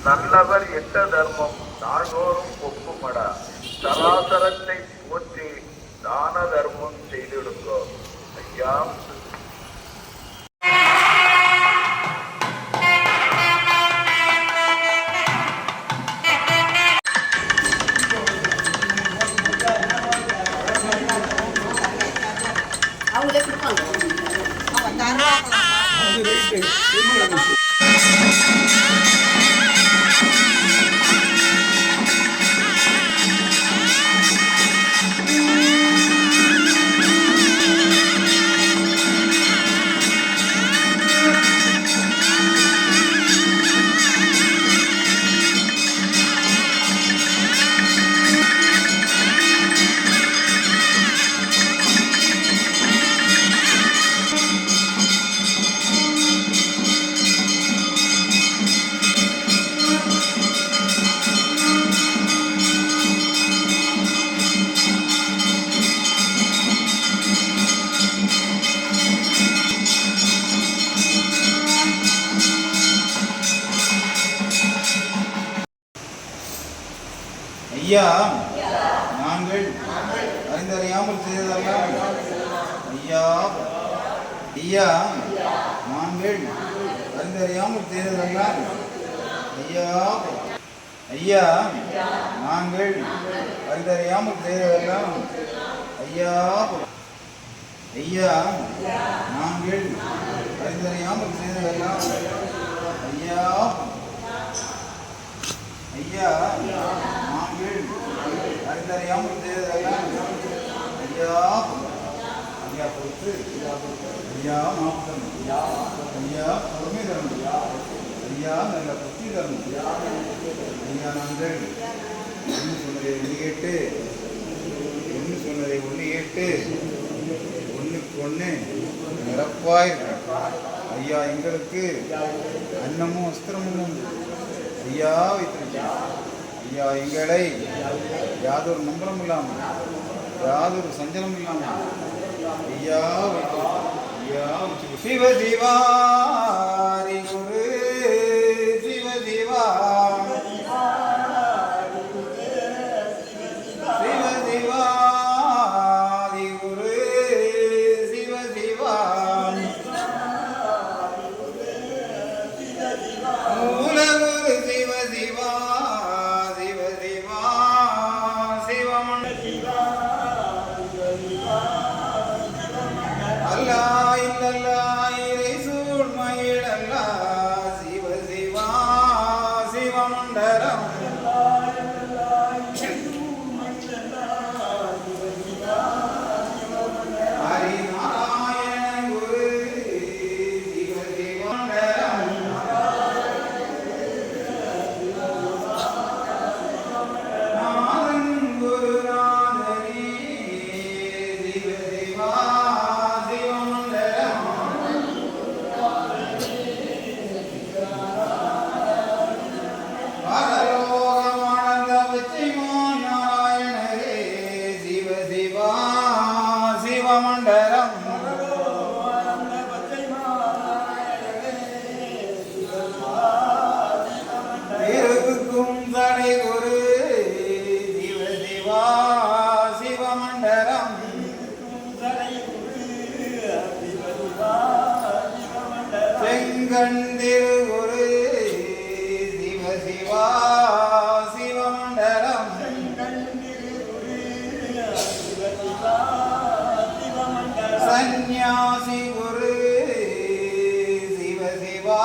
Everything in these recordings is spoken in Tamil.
நல்லவர் எட்ட தர்மம் நாள்தோறும் ஒப்புமடா. சராசரத்தை போற்றி தான தர்மம் செய்திடுங்கோ. ஐயா அவங்களே கொடுப்பாங்க. அவங்க தருவாங்க. ஐயா, நாங்கள் அறிந்தறியாமல் செய்ததெல்லாம் ஐயா ஐயா நாங்கள் அறிந்தறியாமல் செய்ததெல்லாம் ஐயா ஐயா நாங்கள் அறிந்தறியாமல் செய்ததெல்லாம் ஐயா ஐயா நாங்கள் அறிந்தறியாமல் செய்ததெல்லாம் ஐயா ஐயா நாங்கள் அறிந்தறியாமல் செய்ததெல்லாம் ஐயா ஐயா பொறுத்து ஐயா மாற்றம் ஐயா பொறுமை தரணும் ஐயா நல்ல புத்தி தரணும் ஐயா நாங்கள் ஒன்று சொன்னதை ஒன்று கேட்டு ஒன்றுக்கு ஒன்று நிரப்பாய் ஐயா எங்களுக்கு அன்னமும் வஸ்திரமும் ஐயா வைத்திருக்கிறார் ஐயா எங்களை யாதொரு நம்பரம் இல்லாமல் யாதொரு சஞ்சலம் இல்லாமல் ஐயா ஐயா சிவ சிவாரி குரு சிவ சிவா சிவ சிவாரி குரு சிவ சிவா மூலகுரு சிவ சிவா சிவ சிவா சிவமண்ட அல்லா இல்லல்லா இறை சூழ்மயில் அல்லா சிவ சிவா சிவமண்டலம் ஹரி நாராயண குரு சிவ சிவமண்டலம் நாதன் குருநாதனே சிவ சிவா சிவமண்டலம் பரலோகமானந்த பச்சைமான் நாராயணரே சிவ சிவா சிவமண்டலம் திருவுக்கும் தடை குரு சிவ சிவா சிவமண்டலம் செங்கண்டிரு குரு சிவ சிவா சிவமண்டலம் சந்நியாசி குரு சிவ சிவா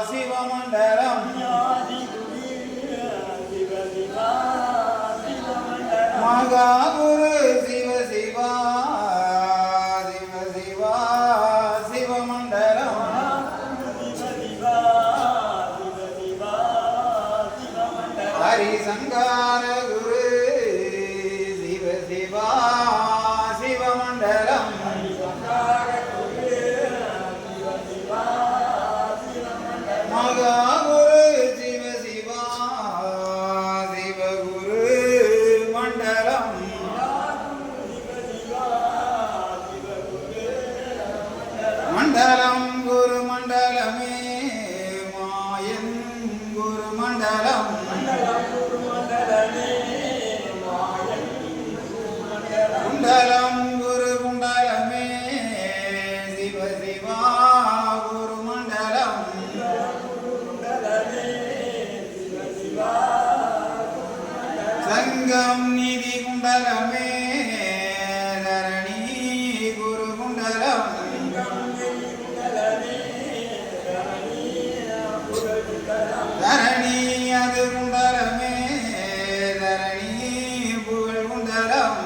சிவமண்டலம் மகா குரு சிவ சிவா சிவ சிவா சிவமண்டலம் ஹரி சங்கார குரு சிவ சிவா சிவமண்டலம் மகா குரு சிவ சிவா சிவகுரு மண்டலம் மண்டலம் குரு மண்டலமே மாயன் குரு குண்டலமே தரணி குரு குண்டலம் தரணி அது குண்டலமே தரணி புகழ் குண்டலம்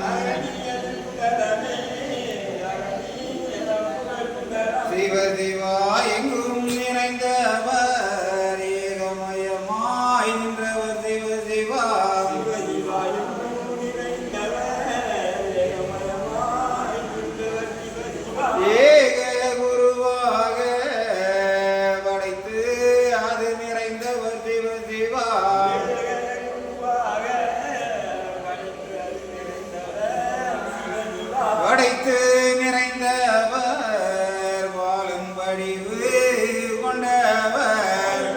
சிவ சிவா எங்கும் நிறைந்தவர் ஏகமயமாய் நின்றவர் சிவ சிவா ஏக குருவாக படைத்து அது நிறைந்தவர் சிவ சிவா படைத்து நிறைந்தவர் வாழும் வடிவு கொண்டவர்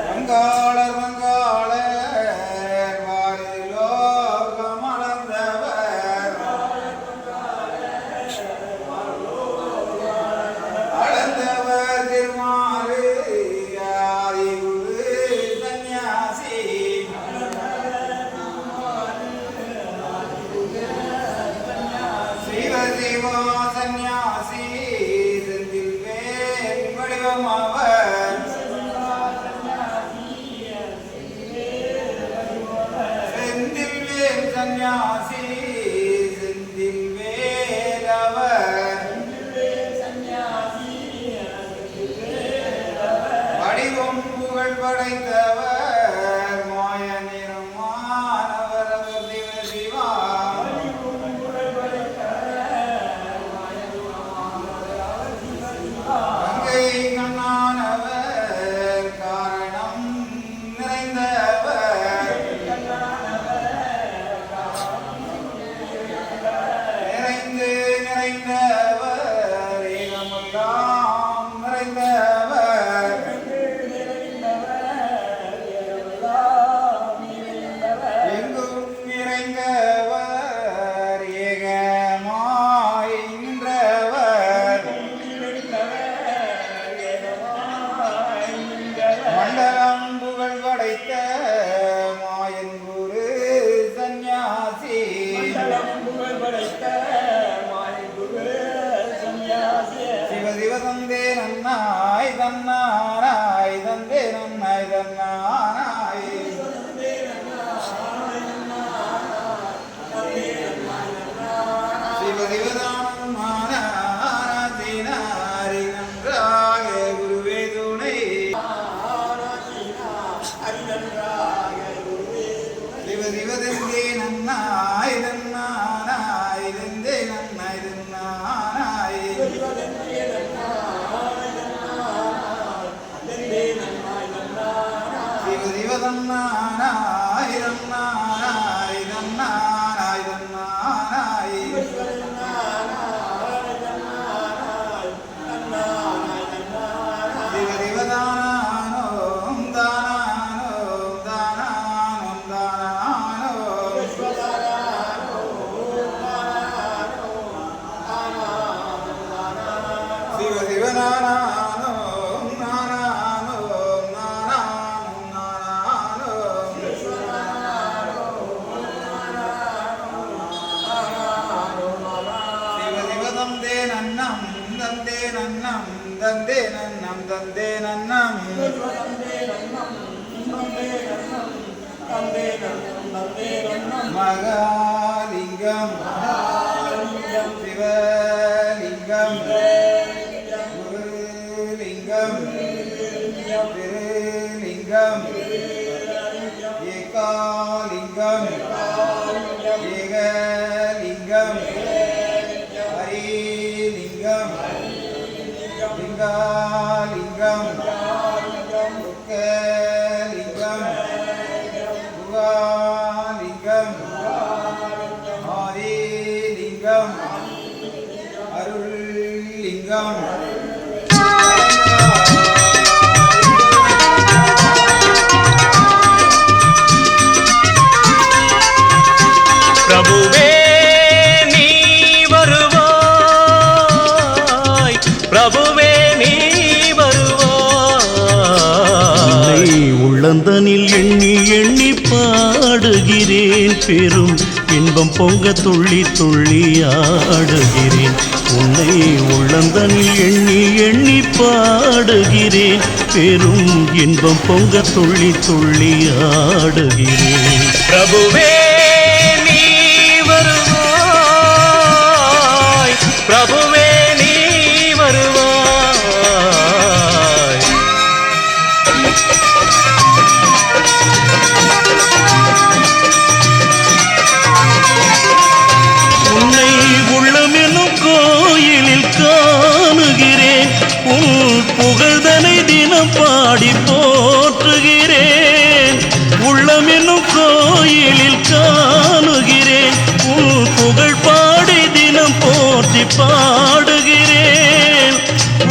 வங்காளர் வங்காளர் வாழு லோகம் அளந்தவர் அளந்தவர் திருமாறு ஆதிகுரு சந்நியாசி சிவ சிவா சந்நியாசி செந்தில் வேல் வடிவம் அவர் செந்தில் வேல் சந்நியாசி செந்தில் வேல் அவர் வடிவம் புகழ் படைத்தவர் மாய நிறமானவர் அவர் சிவ சிவா கங்கை கண்ணானவர் காரணம் நிறைந்தவர் நிறைந்து நிறைந்தவர் ஏகமெல்லாம் நிறைந்தவர் எங்கும் நிறைந்தவர் ஏகமாய் நின்றவர் மண்டலம் புகழ் படைத்த மாயன் குரு சந்நியாசி சிவ சிவ தந்தே நன்னாய் தன்னாராய் தந்தே நன்னாய் தன்னாராய் சிவ சிவதானம் மானாரி நன்றாக குருவே துணை சிவ சிவ தந்தே நன்னாய் தன்னாராய் தந்தே நன்னாய் தன்னாராய் சிவ சிவ தன்னாராய் தன்னாராய் தன்னாராய் தன்னாராய் சிவ சிவ தானானோம் தானானோம் தானானோம் தானானோம் சிவ சிவ நானானோம் நானானோம் நானானோம் நானானோம் சிவ சிவ தந்தே நன்னம் தந்தே நன்னம் தந்தே நன்னம் தந்தே நன்னம் மகாலிங்கம் சிவலிங்கம் குருலிங்கம் திருலிங்கம் ஏகாலிங்கம் ஏகலிங்கம் ஹரிலிங்கம் லிங்காலிங்கம் ருக்கலிங்கம் குகாலிங்கம் ஆதிலிங்கம் அருள்லிங்கம் பிரபுவே நீ வருவாய், பிரபுவே நீ வருவாய். உள்ளந்தனில் பாடுகிறேன் பெரும் இன்பம் பொங்க துள்ளி துள்ளி ஆடுகிறேன் உன்னை உள்ளந்தனில் எண்ணி எண்ணி பாடுகிறேன் பெரும் இன்பம் பொங்க துள்ளி துள்ளி ஆடுகிறேன் பிரபுவே நீ வருவாய் பிரபுவே நீ வருவாய் உன்னை உள்ளமெனும் கோயிலில் காணுகிறேன் உன் புகழ்தனை தினம் பாடி போற்றுகிறேன் உள்ளமெனும் கோயிலில் காணுகிறேன் உன் புகழ் பாடி தினம் போற்றி பாடுகிறேன்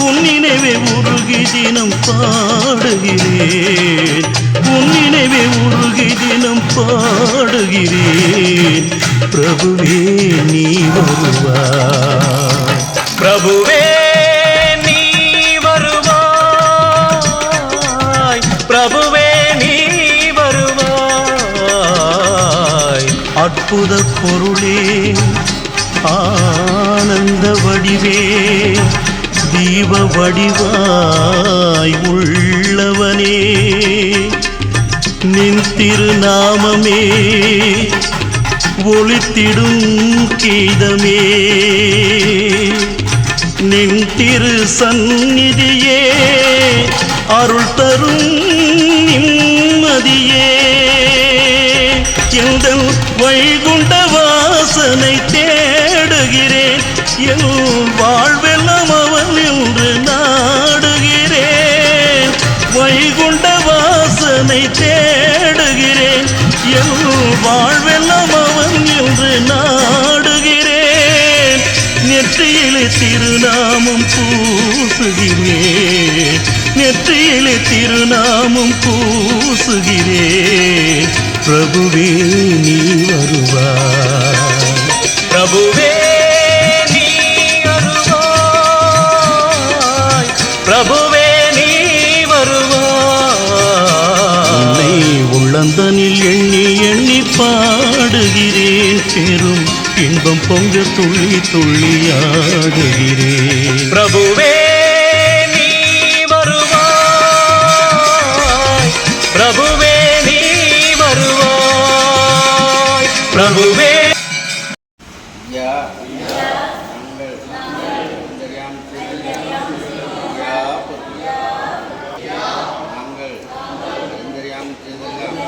உன் நினைவே உருகி தினம் பாடுகிறேன் உன் நினைவே உருகி தினம் பாடுகிறேன் பிரபுவே நீ வருவாய் பிரபுவே நீ வருவாய் பிரபுவே நீ வருவாய் அற்புத பொருளே ஆனந்த வடிவே தீப வடிவாய் உள்ளவனே நின் திருநாமமே ஒளித்திடும் கீதமே நின் திரு சந்நிதியே அருள் தரும் நிம்மதியே எந்தன் வைகுண்ட வாசனை தேடுகிறேன் என் வாழ்வெல்லாம் அவன் என்று நாடுகிறேன் வைகுண்ட வாசனை தேடுகிறேன் என் வாழ்வெல்லாம் அவன் என்று நாடுகிறேன் நெற்றியிலே திருநாமம் பூசுகிறேன் நெற்றியிலே திருநாமம் பூசுகிறேன் பிரபுவே நீ வருவாய் பிரபுவே நீ வருவாய் பிரபுவே நீ வருவாய் உன்னை உள்ளந்தனில் எண்ணி எண்ணி பாடுகிறேன் பெரும் இன்பம் பொங்க துள்ளி துள்ளி ஆடுகிறேன் பிரபுவே நீ வருவாய் பிரபுவே நீ வருவாய் பிரபுவே ஐயா நாங்கள் அந்தர்யாம் நாங்கள் அந்தர்யாம் செய்தெல்லாம்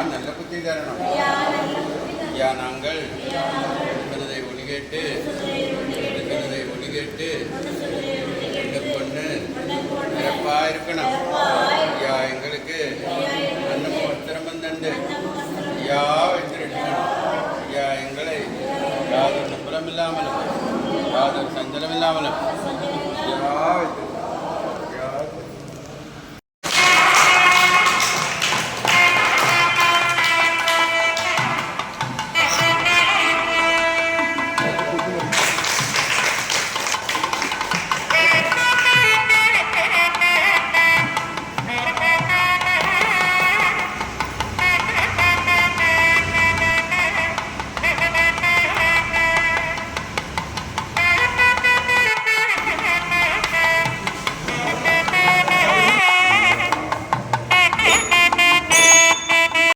நல்ல புத்தி தரணும் ஐயா நாங்கள் என்பதை ஒளிகேட்டு இந்த பொண்ணு நிரப்பா இருக்கணும் ஐயா எங்களுக்கு அன்னமும் வஸ்திரமும் தந்து ஐயா வைத்திருக்கணும் ஐயா எங்களை யாதொரு நம்பலம் இல்லாமலும் யாதொரு சஞ்சலம் இல்லாமலும் ஐயா வைத்திருக்கணும்